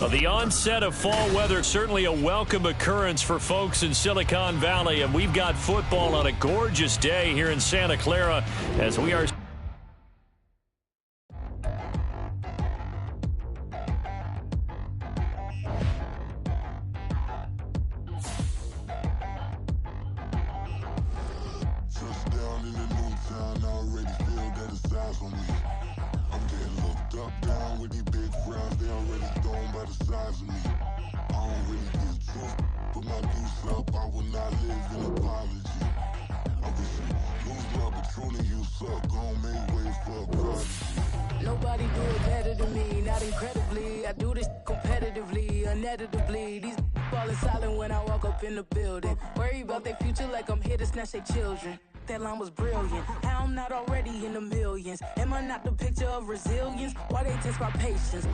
The onset of fall weather, certainly a welcome occurrence for folks in Silicon Valley, and we've got football on a gorgeous day here in Santa Clara as we are. Nobody do it better than me, not incredibly. I do this competitively, uneditably. These falling silent when I walk up in the building. Worry about their future like I'm here to snatch their children. That line was brilliant. How I'm not already in the millions? Am I not the picture of resilience? Why they test my patience?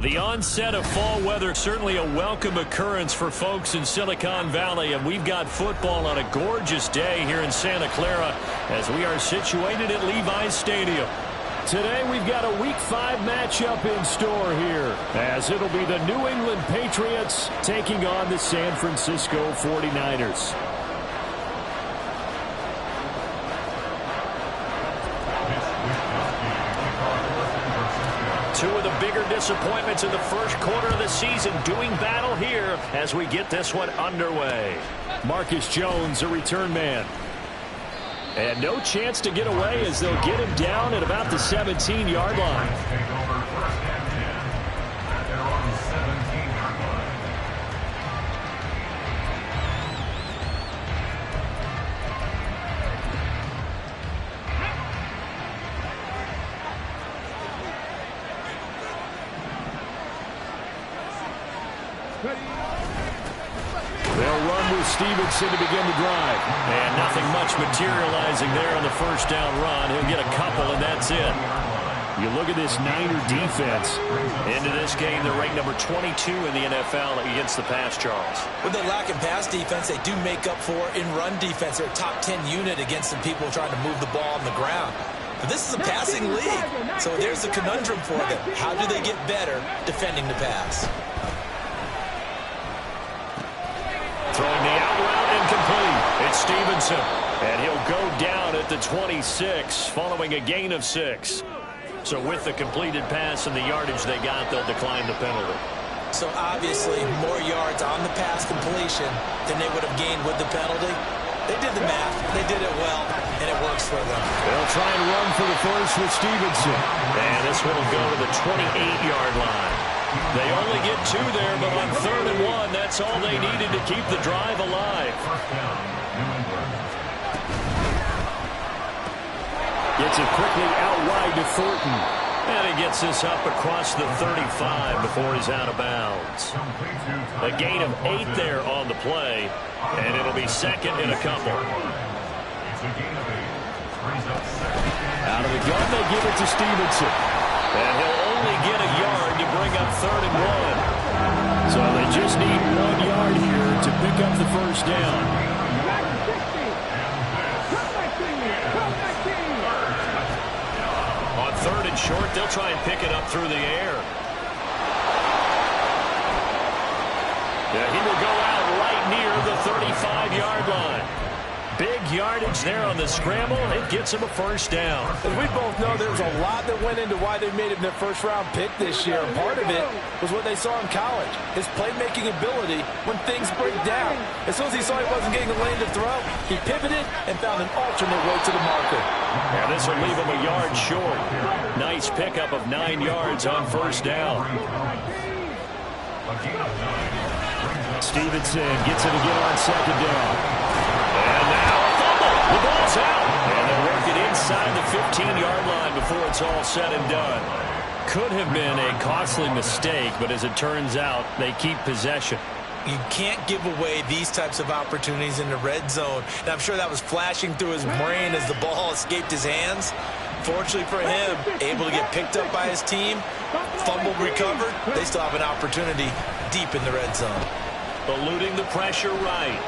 The onset of fall weather, certainly a welcome occurrence for folks in Silicon Valley, and we've got football on a gorgeous day here in Santa Clara as we are situated at Levi's Stadium. Today we've got a Week 5 matchup in store here, as it'll be the New England Patriots taking on the San Francisco 49ers. Two of the bigger disappointments in the first quarter of the season doing battle here as we get this one underway. Marcus Jones, a return man. And no chance to get away as they'll get him down at about the 17-yard line. They'll run with Stevenson to begin the drive. And nothing much materializing there on the first down run. He'll get a couple, and that's it. You look at this Niner defense. Into this game, they're ranked number 22 in the NFL against the pass, Charles. With the lack of pass defense, they do make up for in run defense. They're a top 10 unit against some people trying to move the ball on the ground. But this is a passing league, so there's the conundrum for them. How do they get better defending the pass? Throwing the out route incomplete. It's Stevenson. And he'll go down at the 26 following a gain of 6. So with the completed pass and the yardage they got, they'll decline the penalty. So obviously more yards on the pass completion than they would have gained with the penalty. They did the math. They did it well, and it works for them. They'll try and run for the first with Stevenson. And this one will go to the 28-yard line. They only get 2 there, but on 3rd and 1, that's all they needed to keep the drive alive. Gets it quickly out wide to Thornton. And he gets this up across the 35 before he's out of bounds. A gain of 8 there on the play, and it'll be second in a couple. Out of the gun, they give it to Stevenson. And he'll only get a yard to bring up 3rd and 1. So they just need 1 yard here to pick up the first down. On 3rd and short, they'll try and pick it up through the air. Yeah, he will go out right near the 35-yard line. Big yardage there on the scramble. It gets him a first down. As we both know, there was a lot that went into why they made him their first-round pick this year. Part of it was what they saw in college, his playmaking ability when things break down. As soon as he saw he wasn't getting a lane to throw, he pivoted and found an alternate way to the marker. Yeah, this will leave him a yard short. Nice pickup of 9 yards on first down. Stevenson gets it again on 2nd down. And now a fumble. The ball's out. And they'll work it inside the 15-yard line before it's all said and done. Could have been a costly mistake, but as it turns out, they keep possession. You can't give away these types of opportunities in the red zone. And I'm sure that was flashing through his brain as the ball escaped his hands. Fortunately for him, able to get picked up by his team, fumbled, recovered. They still have an opportunity deep in the red zone. Eluding the pressure right.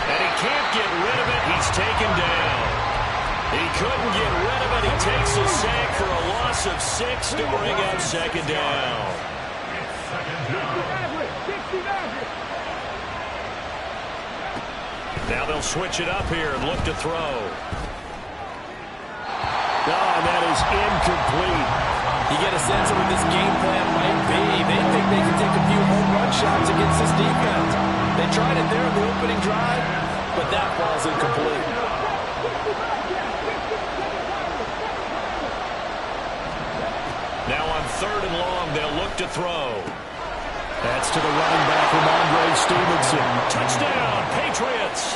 And he can't get rid of it. He's taken down. He couldn't get rid of it. He takes a sack for a loss of 6 to bring up second down. Now they'll switch it up here and look to throw. Oh, that is incomplete. You get a sense of what this game plan might be. They think they can take a few home run shots against this defense. They tried it there in the opening drive, but that ball's incomplete. Now on 3rd and long, they'll look to throw. That's to the running back, Ramondre Stevenson. Touchdown, Patriots!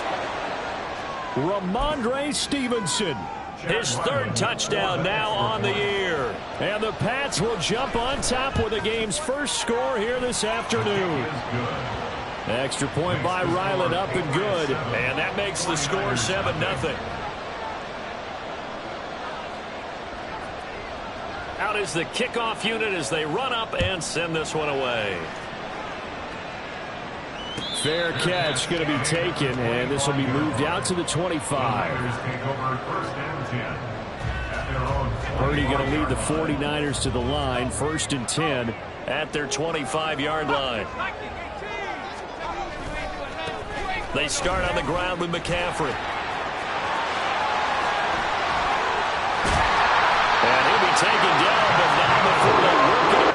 Ramondre Stevenson. His 3rd touchdown now on the year. And the Pats will jump on top with the game's first score here this afternoon. Extra point by Ryland, up and good. And that makes the score 7-0. Out is the kickoff unit as they run up and send this one away. Fair catch going to be taken, and this will be moved out to the 25. Purdy going to lead the 49ers to the line, 1st and 10 at their 25-yard line. They start on the ground with McCaffrey. And he'll be taken down, but not before they work it.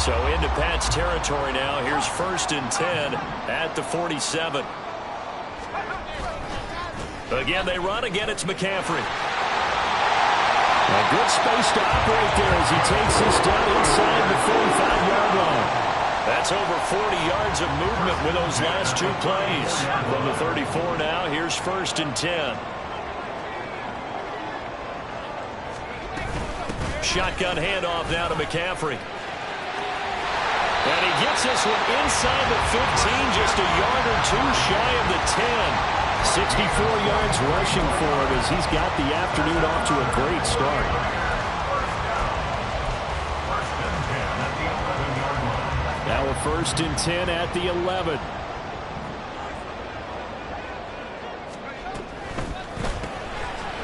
So into Pats territory now. Here's 1st and 10 at the 47. Again, they run. Again, it's McCaffrey. A good space to operate there as he takes this down inside the 45-yard line. That's over 40 yards of movement with those last 2 plays. From the 34 now, here's 1st and 10. Shotgun handoff now to McCaffrey. And he gets this one inside the 15, just a yard or 2 shy of the 10. 64 yards rushing for him as he's got the afternoon off to a great start. Now a 1st and 10 at the 11.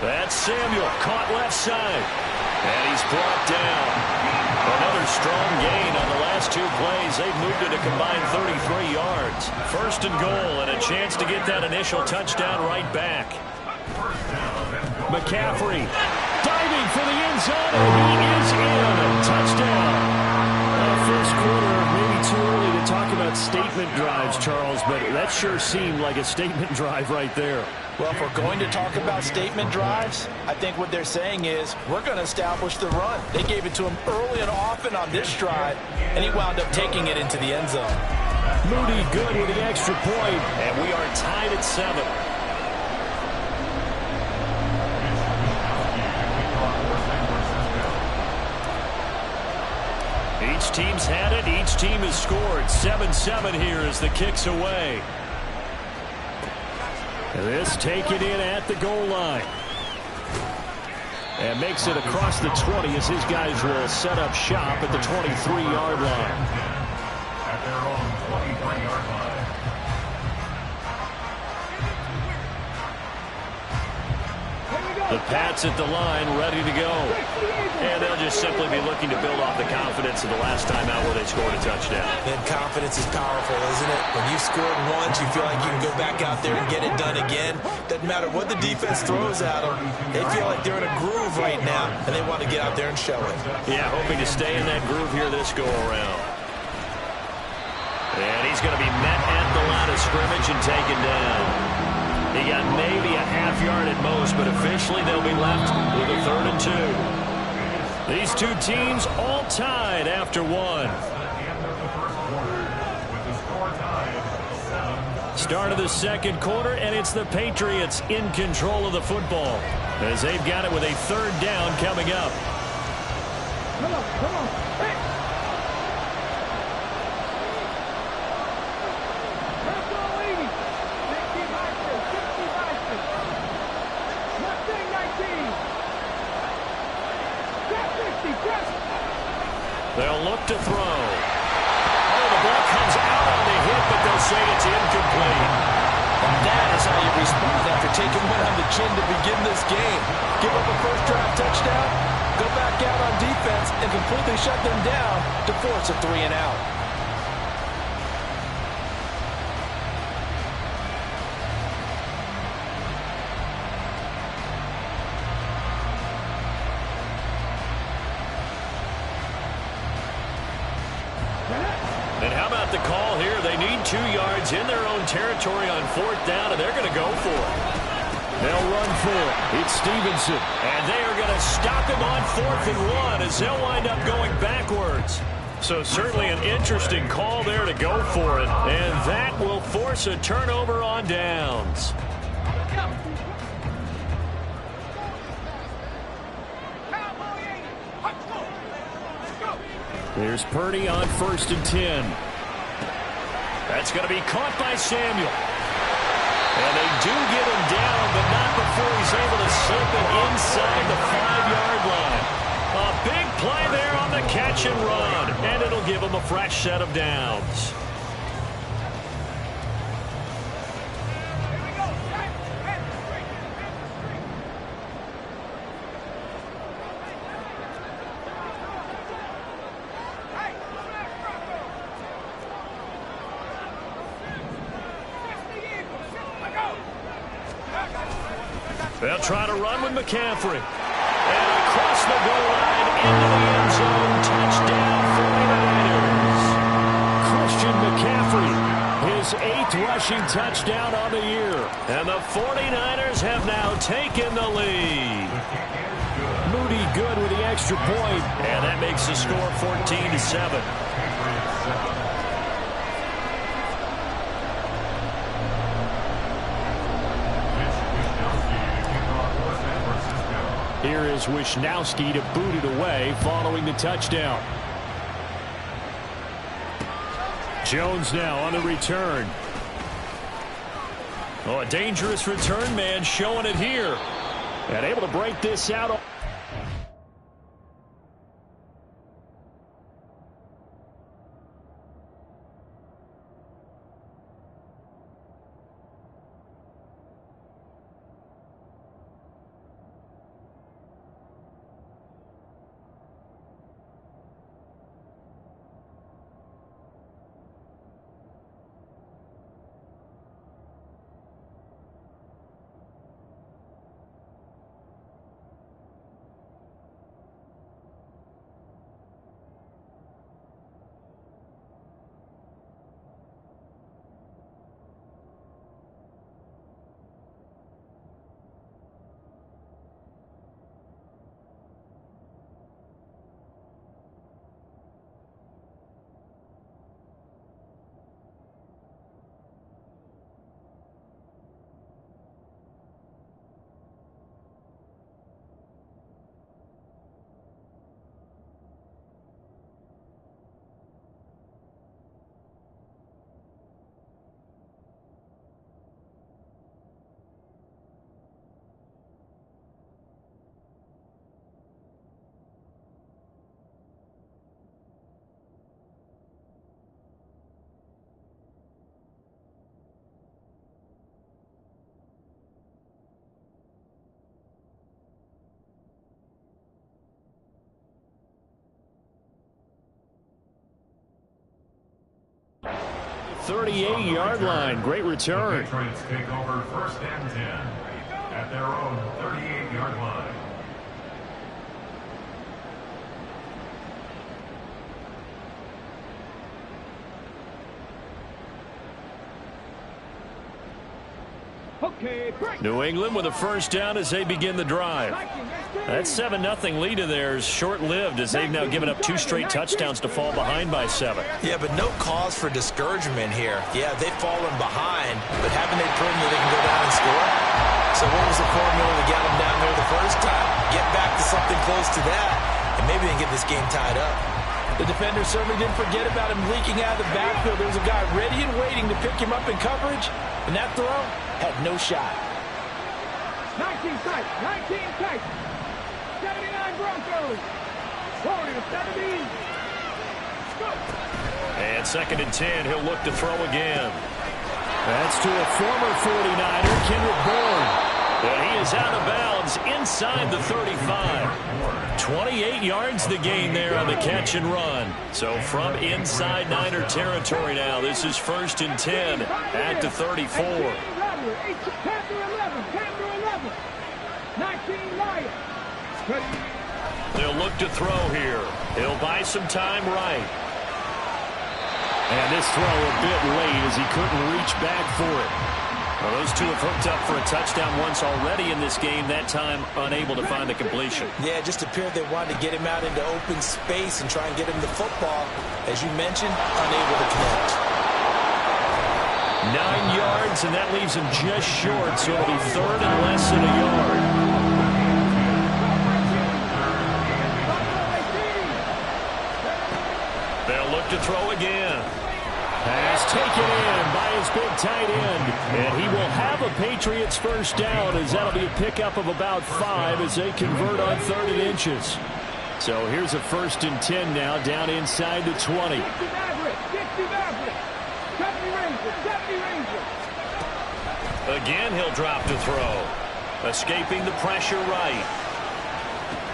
That's Samuel, caught left side. And he's brought down. Another strong gain on the last 2 plays. They've moved it a combined 33 yards. 1st and goal and a chance to get that initial touchdown right back. McCaffrey diving for the end zone, and he is in. Touchdown. First quarter, maybe too early to talk about statement drives, Charles, but that sure seemed like a statement drive right there. Well, if we're going to talk about statement drives, I think what they're saying is we're going to establish the run. They gave it to him early and often on this drive, and he wound up taking it into the end zone. Moody good with the extra point. And we are tied at 7. Each team's had it. Each team has scored. 7-7 here as the kick's away. This taken in at the goal line. And makes it across the 20 as his guys will set up shop at the 23-yard line. At their own 23-yard line. The Pats at the line, ready to go. And they'll just simply be looking to build off the confidence of the last time out where they scored a touchdown. Then confidence is powerful, isn't it? When you've scored once, you feel like you can go back out there and get it done again. Doesn't matter what the defense throws at them. They feel like they're in a groove right now, and they want to get out there and show it. Yeah, hoping to stay in that groove here this go-around. And he's going to be met at the line of scrimmage and taken down. He got maybe a half yard at most, but officially they'll be left with a 3rd and 2. These 2 teams all tied after 1. At the end of the first quarter, with the score tied 7-7. Start of the second quarter, and it's the Patriots in control of the football as they've got it with a third down coming up. Come on, come on. Hey. That's all 80. 60 Bison, 60 Bison. Mustang 19. Got 50, got. They'll look to throw. Oh, the ball comes out on the hit, but they'll say it's incomplete. And that is how you respond after taking one on the chin to begin this game. Give up a first drive touchdown, go back out on defense, and completely shut them down to force a 3-and-out. And how about the call here? They need 2 yards in their own territory on fourth down, and they're going to go for it. They'll run for it. It's Stevenson. And they are going to stop him on 4th and 1 as they'll wind up going backwards. So certainly an interesting call there to go for it. And that will force a turnover on downs. Here's Purdy on 1st and 10. That's going to be caught by Samuel. And they do get him down, but not before he's able to slip it inside the 5-yard line. A big play there on the catch and run, and it'll give him a fresh set of downs. They'll try to run with McCaffrey. And across the goal line into the end zone. Touchdown 49ers. Christian McCaffrey, his 8th rushing touchdown on the year. And the 49ers have now taken the lead. Moody good with the extra point. And that makes the score 14-7. Here is Wishnowski to boot it away following the touchdown. Jones now on the return. Oh, a dangerous return man showing it here. And able to break this out. .38-yard line. Great return. The Patriots take over 1st and 10 at their own 38-yard line. New England with a first down as they begin the drive. That 7-0 lead of theirs short-lived as they've now given up 2 straight touchdowns to fall behind by 7. Yeah, but no cause for discouragement here. Yeah, they've fallen behind, but haven't they proven that they can go down and score? So what was the formula to get them down there the first time? Get back to something close to that, and maybe they can get this game tied up. The defender certainly didn't forget about him leaking out of the backfield. There was a guy ready and waiting to pick him up in coverage, and that throw had no shot. 19 tight, 19 tight. 79 Broncos. 40 to 70. Go. And 2nd and 10, he'll look to throw again. That's to a former 49er, Kendrick Bourne. And he is out of bounds inside the 35. 28 yards the gain there on the catch and run. So from inside Niner territory now, this is 1st and 10 at the 34. 10 to 11, 10 to 11. 19 Lions. They'll look to throw here. He'll buy some time right. And this throw a bit late as he couldn't reach back for it. Well, those two have hooked up for a touchdown once already in this game, that time unable to find the completion. Yeah, it just appeared they wanted to get him out into open space and try and get him the football. As you mentioned, unable to connect. 9 yards, and that leaves him just short, so it'll be 3rd and less than a yard. They'll look to throw again. Pass taken in by his big tight end. And he will have a Patriots first down as that'll be a pickup of about 5 as they convert on 3rd and inches. So here's a 1st and 10 now down inside the 20. 60 Maverick. 70 Ranger. Again, he'll drop to throw. Escaping the pressure right.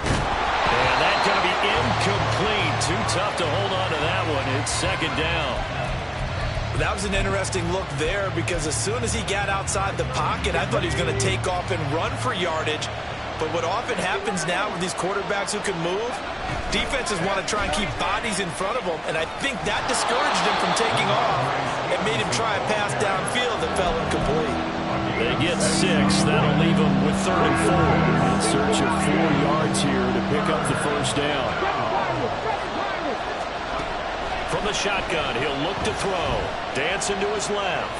And that's going to be incomplete. Too tough to hold on to that one. It's 2nd down. That was an interesting look there because as soon as he got outside the pocket, I thought he was going to take off and run for yardage. But what often happens now with these quarterbacks who can move, defenses want to try and keep bodies in front of them, and I think that discouraged him from taking off and made him try a pass downfield that fell incomplete. They get 6. That'll leave them with 3rd and 4. In search of 4 yards here to pick up the first down. From the shotgun, he'll look to throw. Dancing to his left.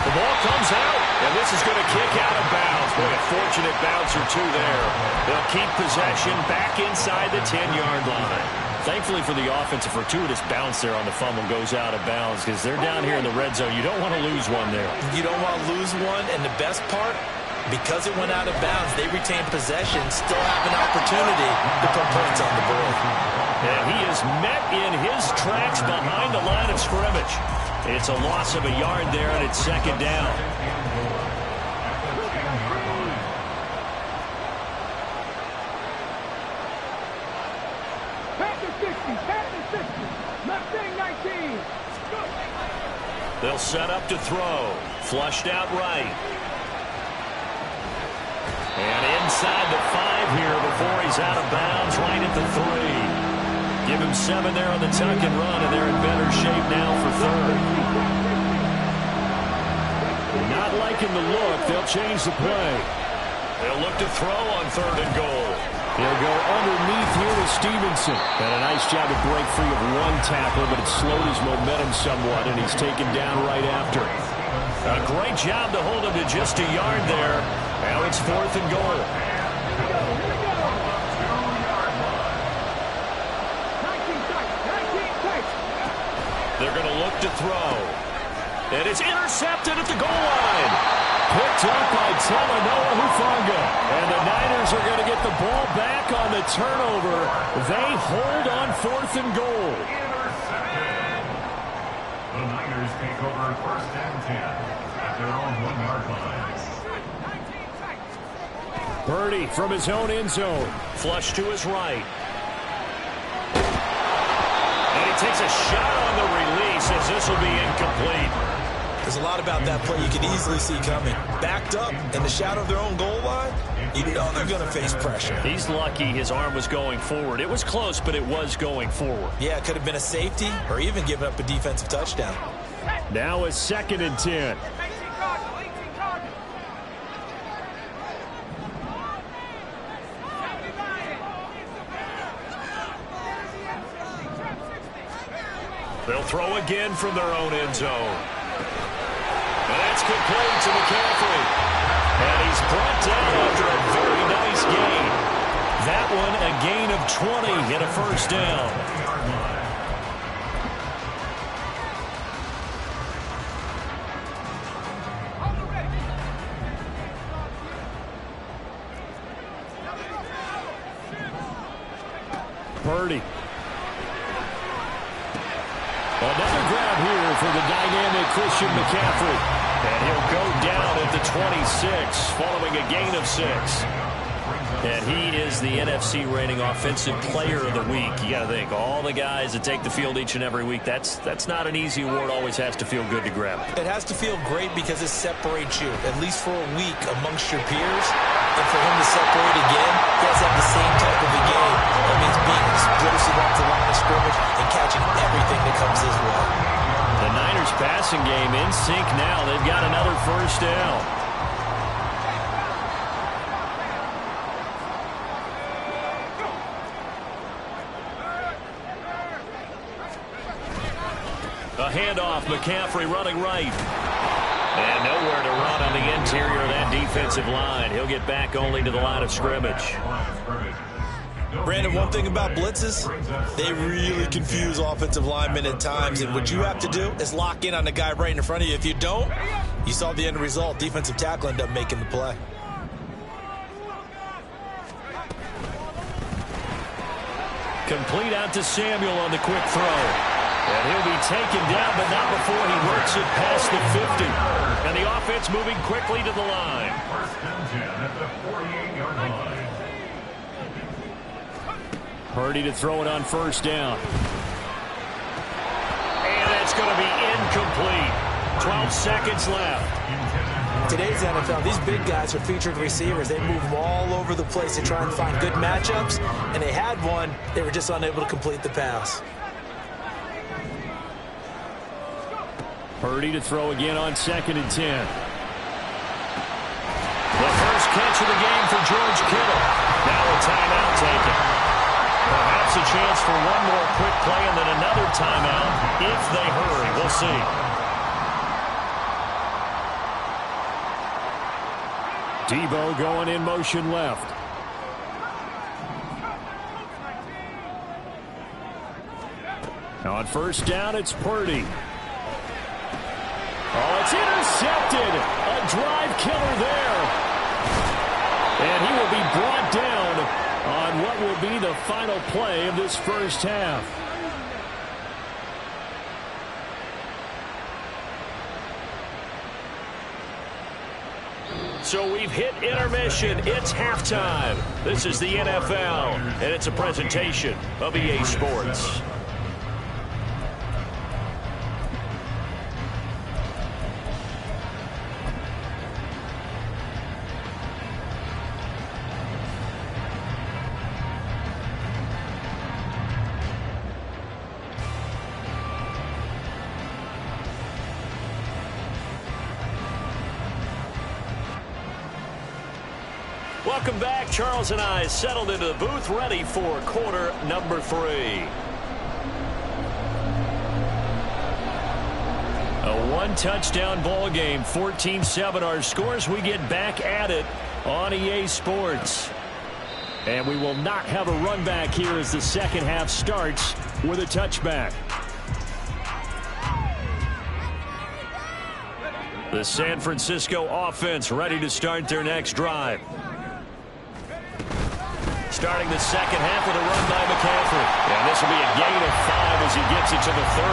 The ball comes out, and this is going to kick out of bounds. Boy, a fortunate bounce or two there. They'll keep possession back inside the 10-yard line. Thankfully for the offense, a fortuitous bounce there on the fumble goes out of bounds because they're down here in the red zone. You don't want to lose one there. You don't want to lose one, and the best part, because it went out of bounds, they retain possession, still have an opportunity to put points on the board. And he is met in his tracks behind the line of scrimmage. It's a loss of a yard there, and it's 2nd down. They'll set up to throw. Flushed out right. And inside the 5 here before he's out of bounds, right at the 3. Give him 7 there on the tuck and run, and they're in better shape now for 3rd. Not liking the look. They'll change the play. They'll look to throw on 3rd and goal. He'll go underneath here to Stevenson. And a nice job to break free of one tackle, but it slowed his momentum somewhat, and he's taken down right after. A great job to hold him to just a yard there. Now it's 4th and goal. They're going to look to throw. And it's intercepted at the goal line. Picked up by Talanoa Hufanga. And the Niners are going to get the ball back on the turnover. They hold on 4th and goal. The Niners take over 1st and 10 at their own 1-yard line. Purdy from his own end zone. Flush to his right. And he takes a shot on the release as this will be incomplete. There's a lot about that play you can easily see coming. Backed up in the shadow of their own goal line, you know they're going to face pressure. He's lucky his arm was going forward. It was close, but it was going forward. Yeah, it could have been a safety or even given up a defensive touchdown. Now it's 2nd and 10. They'll throw again from their own end zone. And that's complete to McCaffrey. And he's brought down after a very nice gain. That one a gain of 20 and a first down. Purdy. Another grab here for the dynamic Christian McCaffrey. And he'll go down at the 26 following a gain of 6. And he is the NFC rating offensive player of the week. You got to think, all the guys that take the field each and every week, that's not an easy award. Always has to feel good to grab. It has to feel great because it separates you, at least for a week, amongst your peers. And for him to separate again, he has to have the same type of a game. That means being explosive off the line of scrimmage and catching everything that comes his way. The Niners passing game in sync now. They've got another first down. A handoff, McCaffrey running right. And nowhere to run on the interior of that defensive line. He'll get back only to the line of scrimmage. Brandon, one thing about blitzes, they really confuse offensive linemen at times, and what you have to do is lock in on the guy right in front of you. If you don't, you saw the end result. Defensive tackle ended up making the play. Complete out to Samuel on the quick throw. And he'll be taken down, but not before he works it past the 50. And the offense moving quickly to the line. First and 10 at the 48-yard line. Purdy to throw it on first down. And that's going to be incomplete. 12 seconds left. Today's NFL, these big guys are featured receivers. They move them all over the place to try and find good matchups. And they had one. They were just unable to complete the pass. Purdy to throw again on 2nd and 10. The first catch of the game for George Kittle. Now a timeout taken. Perhaps a chance for one more quick play and then another timeout if they hurry. We'll see. Debo going in motion left. On first down, it's Purdy. Oh, it's intercepted. A drive killer there. And he will be brought down on what will be the final play of this first half. So we've hit intermission. It's halftime. This is the NFL, and it's a presentation of EA Sports. Welcome back. Charles and I settled into the booth, ready for quarter number 3. A one-touchdown ball game, 14-7 our scores. We get back at it on EA Sports. And we will not have a run back here as the second half starts with a touchback. The San Francisco offense ready to start their next drive. Starting the second half with a run by McCaffrey. And this will be a gain of 5 as he gets it to the 30.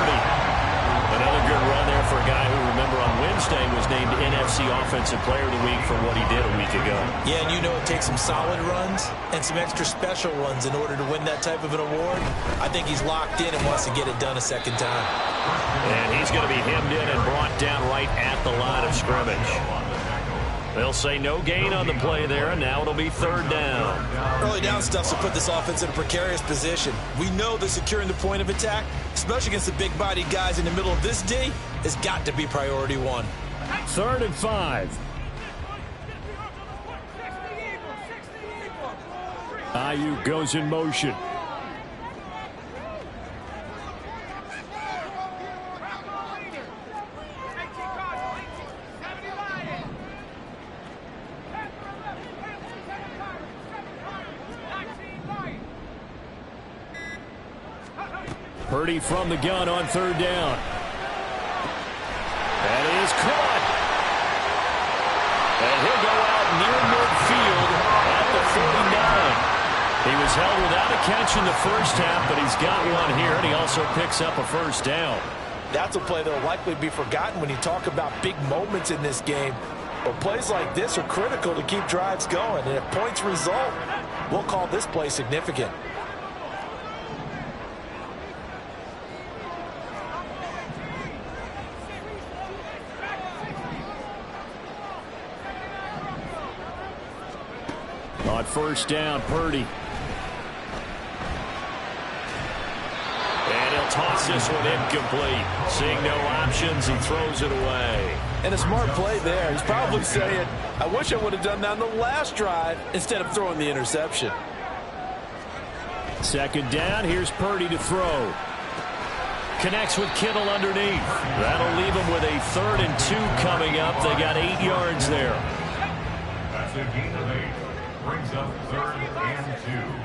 Another good run there for a guy who, remember, on Wednesday was named NFC Offensive Player of the Week for what he did a week ago. Yeah, and you know it takes some solid runs and some extra special runs in order to win that type of an award. I think he's locked in and wants to get it done a second time. And he's going to be hemmed in and brought down right at the line of scrimmage. They'll say no gain on the play there, and now it'll be third down. Early down stuff will put this offense in a precarious position. We know that securing the point of attack, especially against the big-bodied guys in the middle of this D, has got to be priority 1. 3rd and 5. Ayuk goes in motion. Purdy from the gun on third down. That is caught. And he'll go out near midfield at the 49. He was held without a catch in the first half, but he's got one here, and he also picks up a first down. That's a play that will likely be forgotten when you talk about big moments in this game. But plays like this are critical to keep drives going. And if points result, we'll call this play significant. On first down, Purdy. And he'll toss this one incomplete. Seeing no options, he throws it away. And a smart play there. He's probably saying, I wish I would have done that on the last drive instead of throwing the interception. Second down, here's Purdy to throw. Connects with Kittle underneath. That'll leave him with a 3rd and 2 coming up. They got 8 yards there. That's a gain of 8. Brings up 3rd and 2.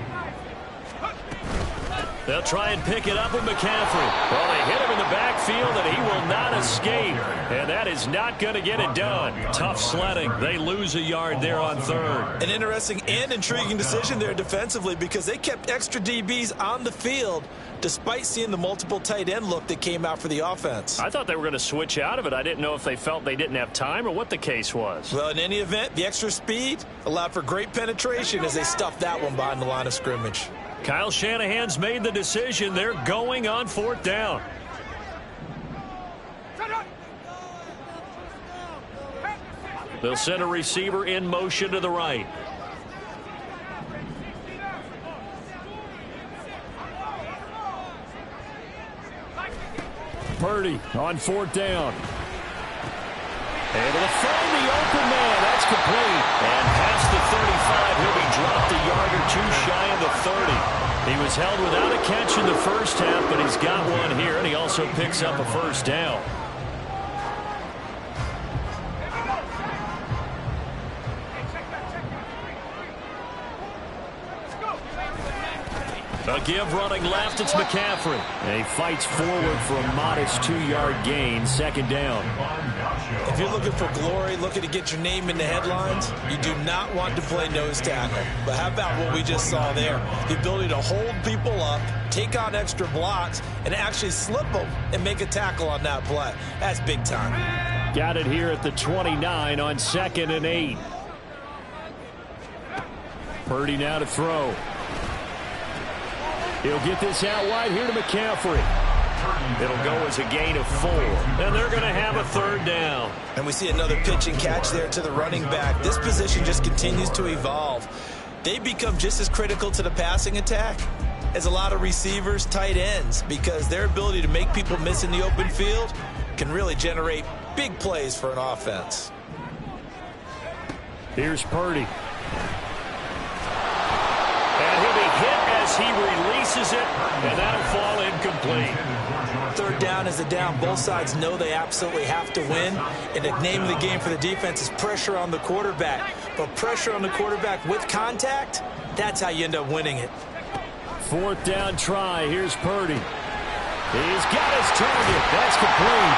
They'll try and pick it up with McCaffrey. Well, they hit him in the backfield, and he will not escape. And that is not going to get it done. Tough sledding. They lose a yard there on 3rd. An interesting and intriguing decision there defensively because they kept extra DBs on the field despite seeing the multiple tight end look that came out for the offense. I thought they were going to switch out of it. I didn't know if they felt they didn't have time or what the case was. Well, in any event, the extra speed allowed for great penetration as they stuffed that one behind the line of scrimmage. Kyle Shanahan's made the decision. They're going on 4th down. They'll send a receiver in motion to the right. Purdy on 4th down. Able to find the open man. That's complete. And past the 35, he'll be dropped a yard or 2 shy of the 30. He was held without a catch in the first half, but he's got one here, and he also picks up a first down. A give running left, it's McCaffrey. And he fights forward for a modest 2-yard gain, 2nd down. If you're looking for glory, looking to get your name in the headlines, you do not want to play nose tackle. But how about what we just saw there? The ability to hold people up, take on extra blocks, and actually slip them and make a tackle on that play. That's big time. Got it here at the 29 on 2nd and 8. Purdy now to throw. He'll get this out wide here to McCaffrey. It'll go as a gain of 4. And they're going to have a 3rd down. And we see another pitch and catch there to the running back. This position just continues to evolve. They become just as critical to the passing attack as a lot of receivers, tight ends, because their ability to make people miss in the open field can really generate big plays for an offense. Here's Purdy. And he'll be hit as he releases it, and that'll fall incomplete. 3rd down is a down. Both sides know they absolutely have to win, and the name of the game for the defense is pressure on the quarterback. But pressure on the quarterback with contact, that's how you end up winning it. 4th down try. Here's Purdy. He's got his target. That's complete.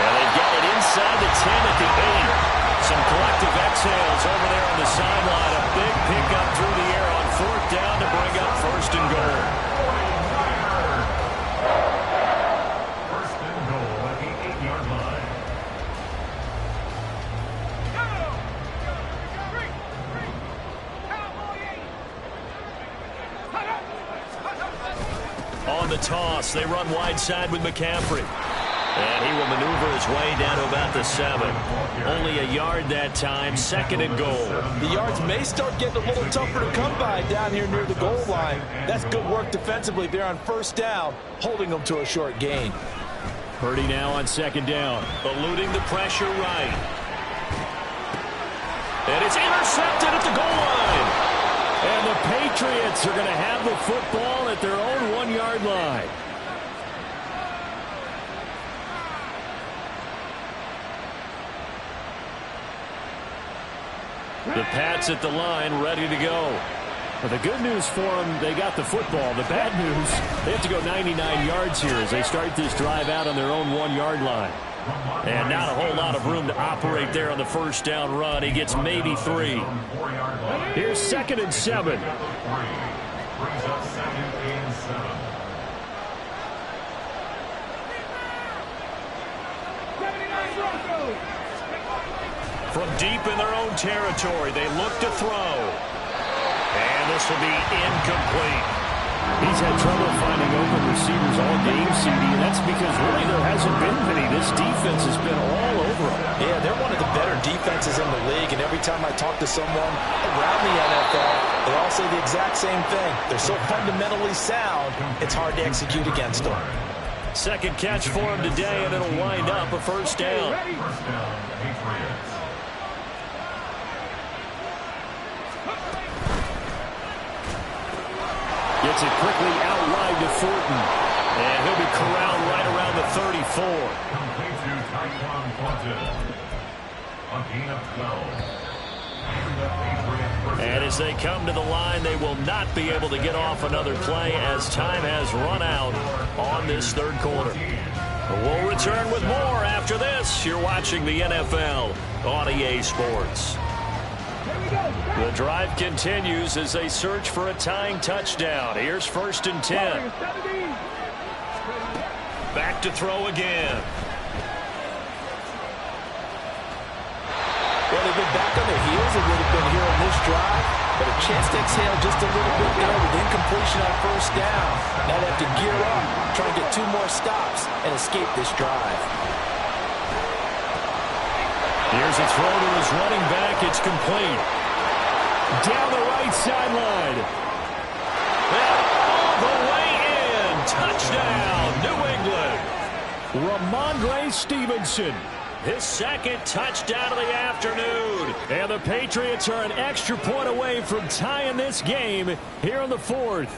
And they've got it inside the 10 at the 8. Some collective exhales over there on the sideline. A big pickup through the air on 4th down to bring up 1st and goal. 1st and goal at the 8-yard line. On the toss, they run wide side with McCaffrey. And he will maneuver his way down to about the 7. Only a yard that time, 2nd and goal. The yards may start getting a little tougher to come by down here near the goal line. That's good work defensively there on 1st down, holding them to a short gain. Purdy now on 2nd down. Eluding the pressure right. And it's intercepted at the goal line. And the Patriots are going to have the football at their own 1-yard line. The Pats at the line, ready to go. Well, the good news for them, they got the football. The bad news, they have to go 99 yards here as they start this drive out on their own 1-yard line. And not a whole lot of room to operate there on the first down run. He gets maybe 3. Here's 2nd and 7. Brings up 2nd and 7. From deep in their own territory, they look to throw. And this will be incomplete. He's had trouble finding open receivers all game, CD, and that's because really there hasn't been many. This defense has been all over them. Yeah, they're one of the better defenses in the league, and every time I talk to someone around the NFL, they all say the exact same thing. They're so fundamentally sound, it's hard to execute against them. Second catch for him today, and it'll wind up a first down. First down, Patriots. Gets it quickly out wide to Thornton. And he'll be corralled right around the 34. Complete to Tyquan Thornton. A gain of 12. And as they come to the line, they will not be able to get off another play as time has run out on this third quarter. We'll return with more after this. You're watching the NFL on EA Sports. The drive continues as they search for a tying touchdown. Here's 1st and 10. Back to throw again. Well, they've been back on their heels. It would have been here on this drive, but a chance to exhale just a little bit there with incompletion on first down. Now they have to gear up, try and get 2 more stops, and escape this drive. Here's a throw to his running back. It's complete. Down the right sideline. And all the way in. Touchdown, New England. Ramondre Stevenson. His 2nd touchdown of the afternoon. And the Patriots are an extra point away from tying this game here in the 4th.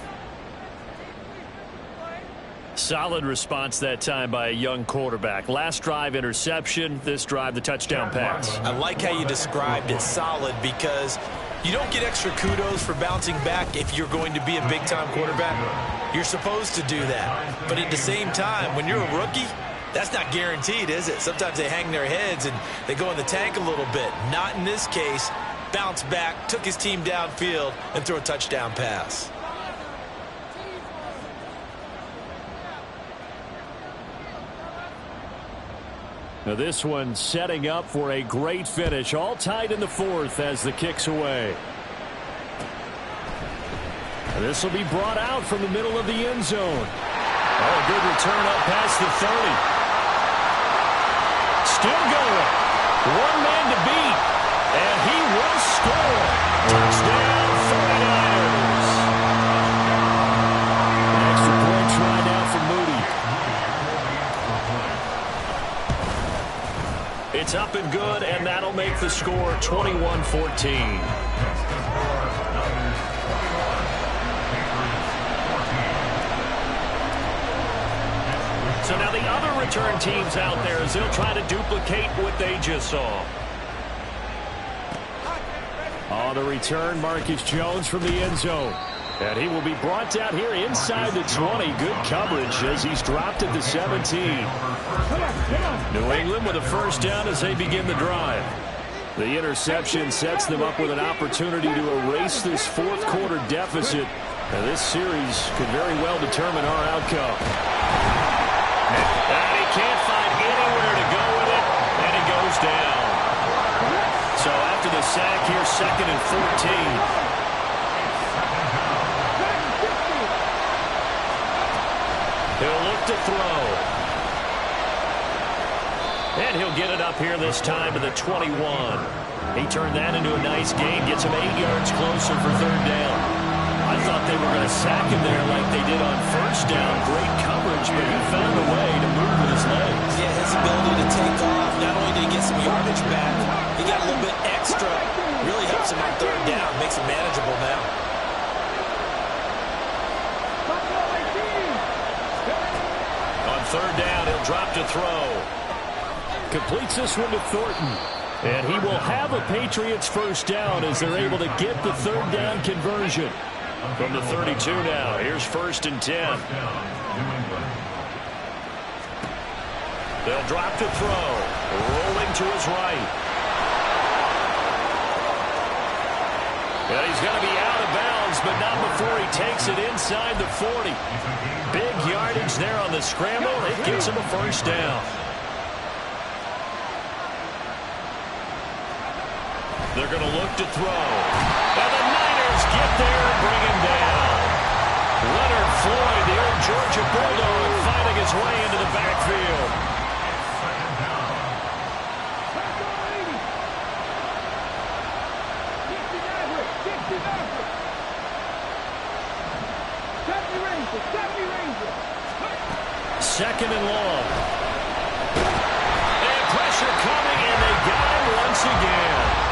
Solid response that time by a young quarterback. Last drive, interception. This drive, the touchdown pass. I like how you described it, solid, because you don't get extra kudos for bouncing back if you're going to be a big-time quarterback. You're supposed to do that. But at the same time, when you're a rookie, that's not guaranteed, is it? Sometimes they hang their heads and they go in the tank a little bit. Not in this case. Bounce back, took his team downfield, and threw a touchdown pass. Now this one setting up for a great finish. All tied in the 4th as the kick's away. This will be brought out from the middle of the end zone. Oh, a good return up past the 30. Still going. One man to beat. And he will score. Touchdown, 49ers. An extra point try now for Moody. It's up and good, and that'll make the score 21-14. So now the other return teams out there as they'll try to duplicate what they just saw. On the return, Marcus Jones from the end zone. And he will be brought down here inside the 20. Good coverage as he's dropped at the 17. New England with a first down as they begin the drive. The interception sets them up with an opportunity to erase this 4th quarter deficit. And this series could very well determine our outcome. And he can't find anywhere to go with it, and he goes down. So after the sack here, 2nd and 14. He'll look to throw. And he'll get it up here this time to the 21. He turned that into a nice gain, gets him 8 yards closer for 3rd down. I thought they were going to sack him there like they did on first down. Great coverage, but he found a way to move with his legs. Yeah, his ability to take off, not only did he get some yardage back, he got a little bit extra. Really helps him on 3rd down, makes it manageable now. On 3rd down, he'll drop to throw. Completes this one to Thornton. And he will have a Patriots first down as they're able to get the 3rd down conversion. From the 32 now, here's 1st and 10. They'll drop to throw. Rolling to his right. And he's going to be out of bounds, but not before he takes it inside the 40. Big yardage there on the scramble. It gets him a 1st down. They're going to look to throw. And the Niners get there and bring him down. Leonard Floyd, the old Georgia Bulldog, fighting his way into the backfield. Second and long. And pressure coming, and they got him once again.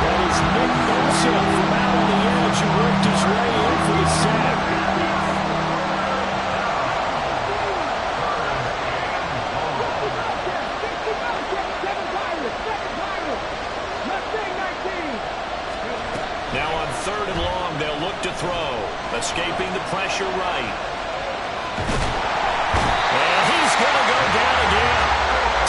That is Nick Bosa from out on the edge who worked his way in for the sack. Now on 3rd and long, they'll look to throw. Escaping the pressure right. And he's going to go down again.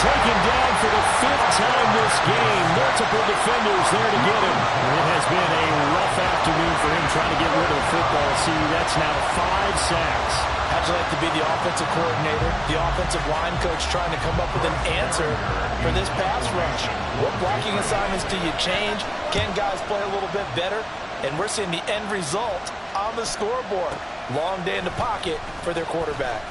Taken down for the 5th time this game. Multiple defenders there to get him. It has been a rough afternoon for him trying to get rid of the football. See, that's now 5 sacks. How'd you like to be the offensive coordinator, the offensive line coach trying to come up with an answer for this pass rush? What blocking assignments do you change? Can guys play a little bit better? And we're seeing the end result on the scoreboard. Long day in the pocket for their quarterback.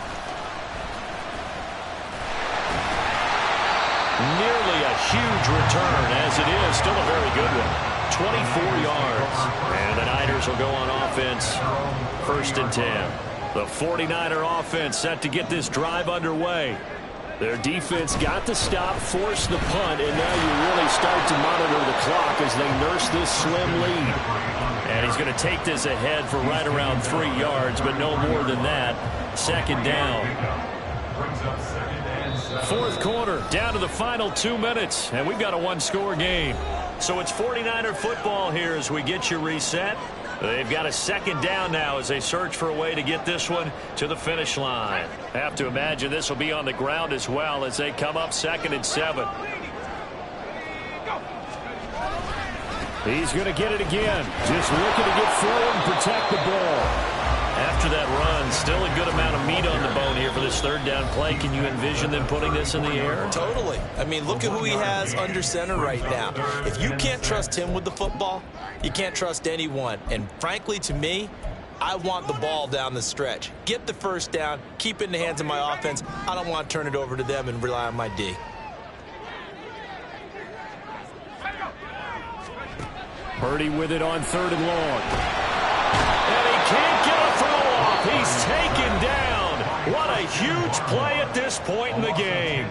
Nearly a huge return, as it is. Still a very good one. 24 yards. And the Niners will go on offense. 1st and 10. The 49er offense set to get this drive underway. Their defense got the stop, forced the punt, and now you really start to monitor the clock as they nurse this slim lead. And he's going to take this ahead for right around 3 yards, but no more than that. 2nd down. 4th quarter, down to the final 2 minutes, and we've got a 1-score game. So it's 49er football here as we get you reset. They've got a 2nd down now as they search for a way to get this one to the finish line. Have to imagine this will be on the ground as well as they come up 2nd and 7. He's going to get it again. Just looking to get forward and protect the ball. After that run, still a good amount of meat on the bone here for this 3rd down play. Can you envision them putting this in the air? Totally. I mean, look at who he has under center right now. If you can't trust him with the football, you can't trust anyone. And frankly, to me, I want the ball down the stretch. Get the 1st down, keep it in the hands of my offense. I don't want to turn it over to them and rely on my D. Purdy with it on 3rd and long. And he can't get a throw off. He's taken down. What a huge play at this point in the game.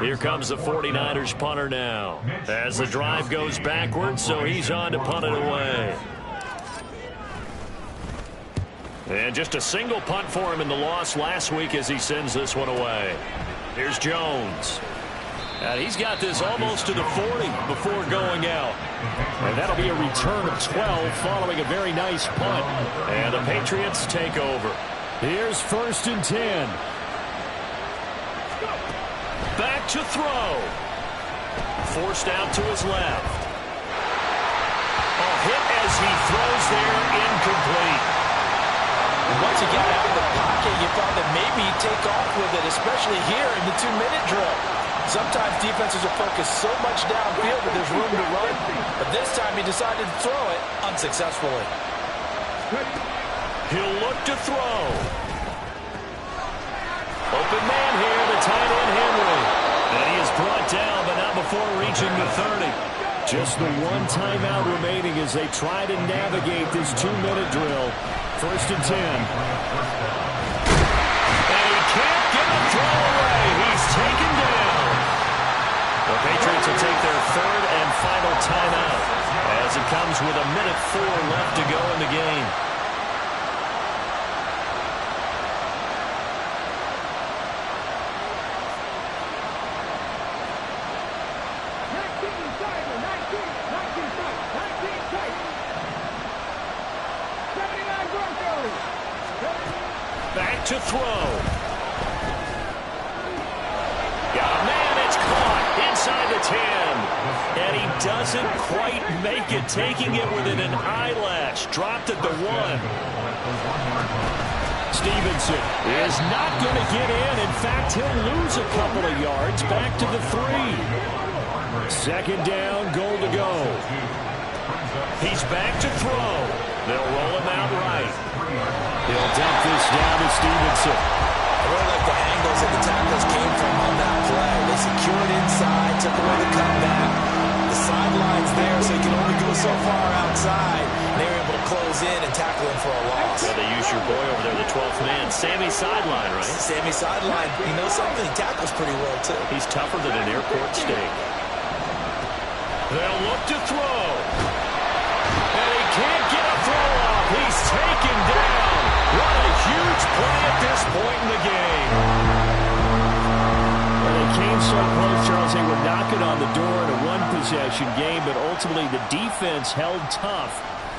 Here comes the 49ers punter now as the drive goes backwards, so he's on to punt it away. And just a single punt for him in the loss last week as he sends this one away. Here's Jones. And he's got this almost to the 40 before going out. And that'll be a return of 12 following a very nice punt. And the Patriots take over. Here's 1st and 10. Back to throw. Forced out to his left. A hit as he throws there, incomplete. Once he got out of the pocket, you thought that maybe he'd take off with it, especially here in the 2-minute drill. Sometimes defenses are focused so much downfield that there's room to run, but this time he decided to throw it unsuccessfully. He'll look to throw. Open man here, the tight end Henry. And he is brought down, but not before reaching the 30. Just the 1 timeout remaining as they try to navigate this 2-minute drill. 1st and 10. And he can't get a throw away. He's taken down. The Patriots will take their 3rd and final timeout as it comes with 1:04 left to go in the game. to throw. Got a man, it's caught inside the 10. And he doesn't quite make it, taking it within an eyelash. Dropped at the 1. Stevenson is not going to get in. In fact, he'll lose a couple of yards back to the 3. Second down, goal to go. He's back to throw. They'll roll him out right. He'll dump this down to Stevenson. I really like the angles that the tackles came from on that play. They secured inside, took away the cutback. The sideline's there, so he can only go so far outside. They were able to close in and tackle him for a loss. Yeah, they use your boy over there, the 12th man. Sammy sideline, right? Sammy sideline. You know something? He tackles pretty well, too. He's tougher than an airport steak. They'll look to throw. And he can't get a throw off. He's taken down. What a huge play at this point in the game. Well, they came so close, Charles, they were knocking on the door in a one-possession game, but ultimately the defense held tough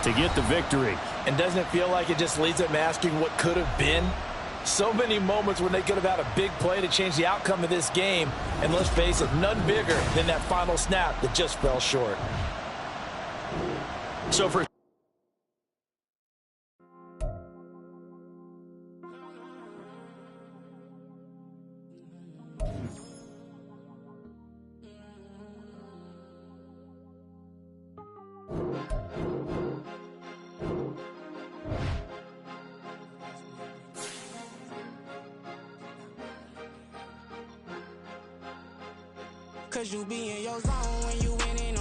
to get the victory. And doesn't it feel like it just leads them asking what could have been? So many moments when they could have had a big play to change the outcome of this game. And let's face it, none bigger than that final snap that just fell short. So for Cause you be in your zone when you winning